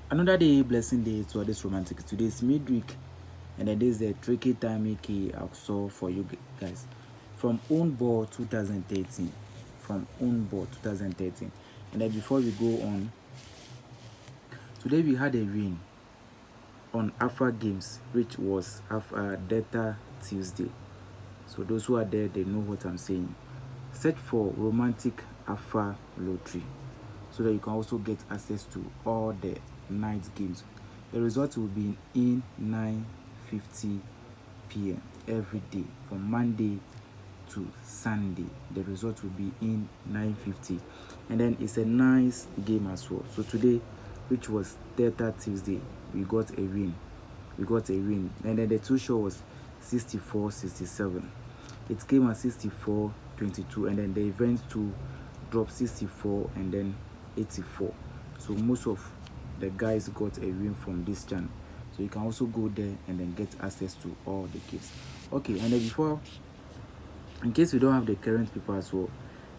Another day, blessing day to all this romantic. Today's midweek, and then this is the tricky time key I saw for you guys from own ball 2013. From own ball 2013, and then before we go on, today we had a win on Alpha Games, which was Alpha Delta Tuesday. So those who are there, they know what I'm saying. Search for Romantic Alpha Lottery so that you can also get access to all the night games. The result will be in 9:50 p.m. every day from Monday to Sunday. The result will be in 9:50, and then it's a nice game as well. So today, which was Delta Tuesday, we got a win. And then the two show was 64-67. It came at 64-22, and then the event two dropped 64 and then 84. So most of the guys got a win from this channel. So you can also go there and then get access to all the games. Okay, and then before, in case you don't have the current people as well,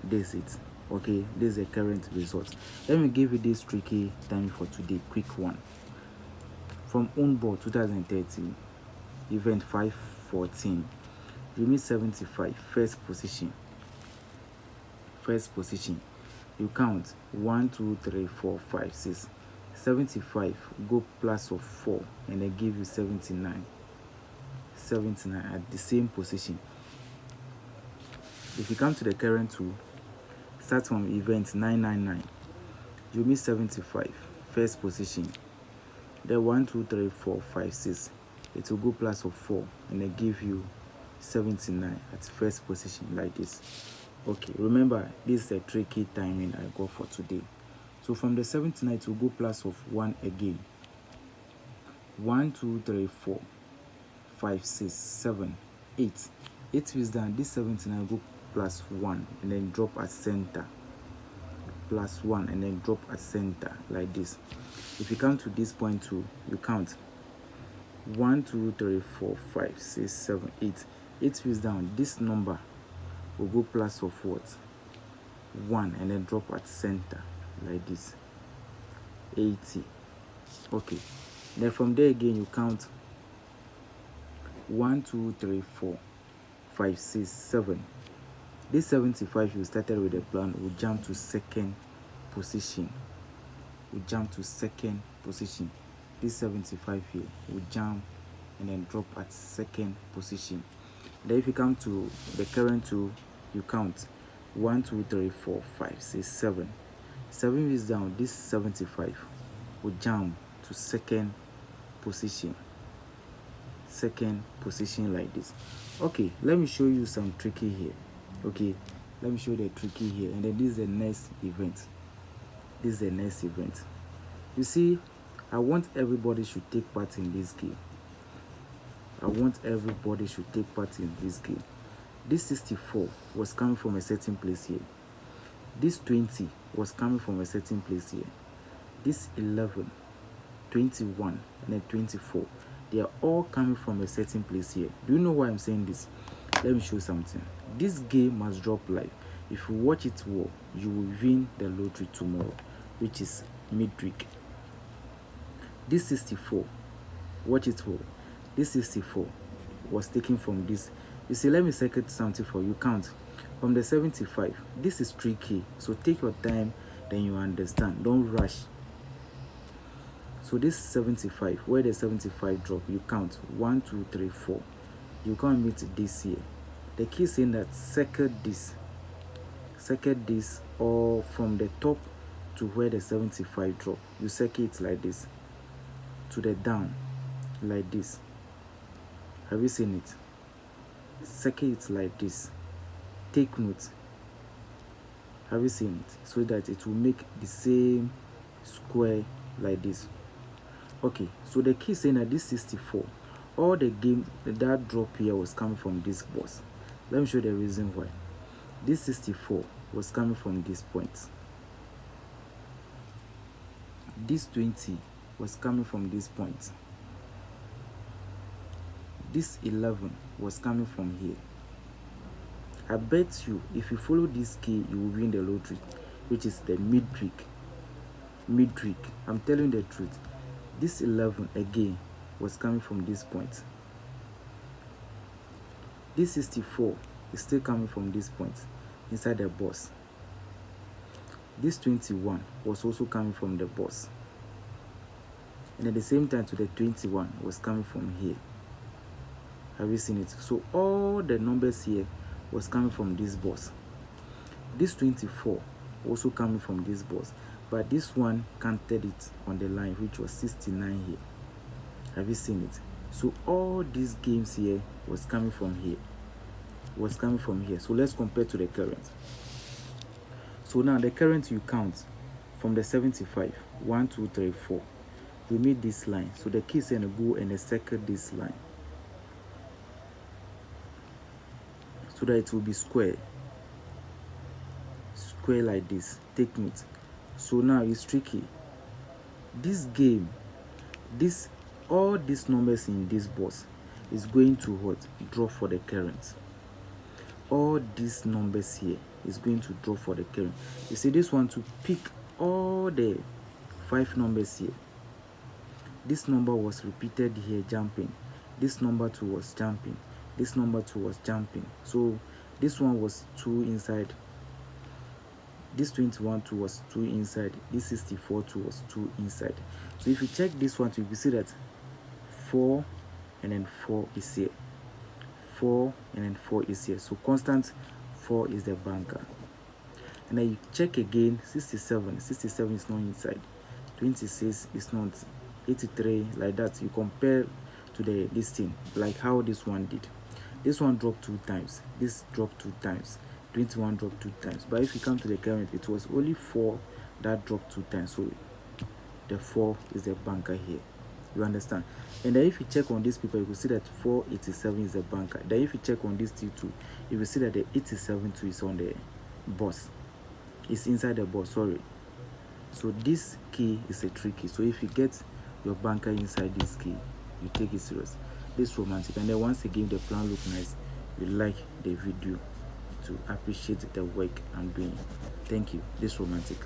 this is it. Okay, this is the current results. Let me give you this tricky time for today. Quick one. From own ball 2013, event 514, Remy 75, first position. You count 1, 2, 3, 4, 5, 6, 75. Go plus of 4, and they give you 79. 79 at the same position. If you come to the current two, start from event 999. You miss 75, first position. Then 1, 2, 3, 4, 5, 6. It will go plus of 4, and they give you 79 at first position like this. Okay, remember this is a tricky timing I got for today. So from the 79 it will go plus of 1 again. 1, 2, 3, 4, 5, 6, 7, 8. 8 is done. This 79 will go plus 1 and then drop at center. Plus 1 and then drop at center like this. If you come to this point too, you count 1, 2, 3, 4, 5, 6, 7, 8. 8 is down. This number will go plus of what? 1 and then drop at center like this. 80. Okay. Then from there again you count 1, 2, 3, 4, 5, 6, 7. This 75 you started with the plan will jump to second position. This 75 here will jump and then drop at second position. Then if you come to the current two, you count 1, 2, 3, 4, 5, 6, 7. 7 is down. This 75 will jump to second position like this. Okay, let me show you some tricky here. Okay, let me show you the tricky here, and then this is the next event. You see, I want everybody should take part in this game. This 64 was coming from a certain place here. This 20 was coming from a certain place here. This 11, 21, and then 24. They are all coming from a certain place here. Do you know why I'm saying this? Let me show you something. This game must drop live. If you watch it well, you will win the lottery tomorrow, which is midweek. This 64, watch it well. This 64 was taken from this. You see, let me circuit something for you. Count from the 75. This is tricky, so take your time, then you understand. Don't rush. So this 75, where the 75 drop, you count 1, 2, 3, 4. You can't meet this here. The key is saying that circle this, or from the top to where the 75 drop. You circle it like this to the down like this. Have you seen it? Circle it like this. Take note. Have you seen it? So that it will make the same square like this. Okay, so the key is saying that this 64, all the game that drop here was coming from this box. Let me show you the reason why. This 64 was coming from this point. This 20 was coming from this point. This 11 was coming from here. I bet you, if you follow this key, you will win the lottery, which is the midweek. I'm telling the truth. This 11 again was coming from this point. This 64 is still coming from this point inside the box. This 21 was also coming from the box. And at the same time to the 21 was coming from here. Have you seen it? So all the numbers here was coming from this box. This 24 also coming from this box. But this one counted it on the line, which was 69 here. Have you seen it? So all these games here was coming from here. So let's compare to the current. So now the current you count from the 75, 1, 2, 3, 4. We made this line. So the key is going to go and circle this line, so that it will be square like this. Take note. So now it's tricky. This game, all these numbers in this box is going to what? Draw for the current. All these numbers here is going to draw for the current. You see this one to pick all the 5 numbers here. This number was repeated here, jumping. This number 2 was jumping. This number 2 was jumping. So this one was 2 inside. This 21 2 was 2 inside. This 64 2 was 2 inside. So if you check this one, you will see that 4 and then 4 is here. 4 and then 4 is here. So constant 4 is the banker. And then you check again, 67 is not inside. 26 is not. 83, like that. You compare to this thing, like how this one did. This one dropped 2 times. This dropped 2 times. 21 dropped 2 times. But if you come to the current, it was only 4 that dropped 2 times. So the 4 is the banker here. You understand? And then if you check on these people, you will see that 487 is the banker. Then if you check on this T2, you will see that the 87 2 is on the boss. It's inside the boss, sorry. So this key is a tricky. So if you get your banker inside this key, you take it serious. This romantic. And then once again, the plan look nice. You like the video to appreciate the work I'm doing. Thank you. This romantic.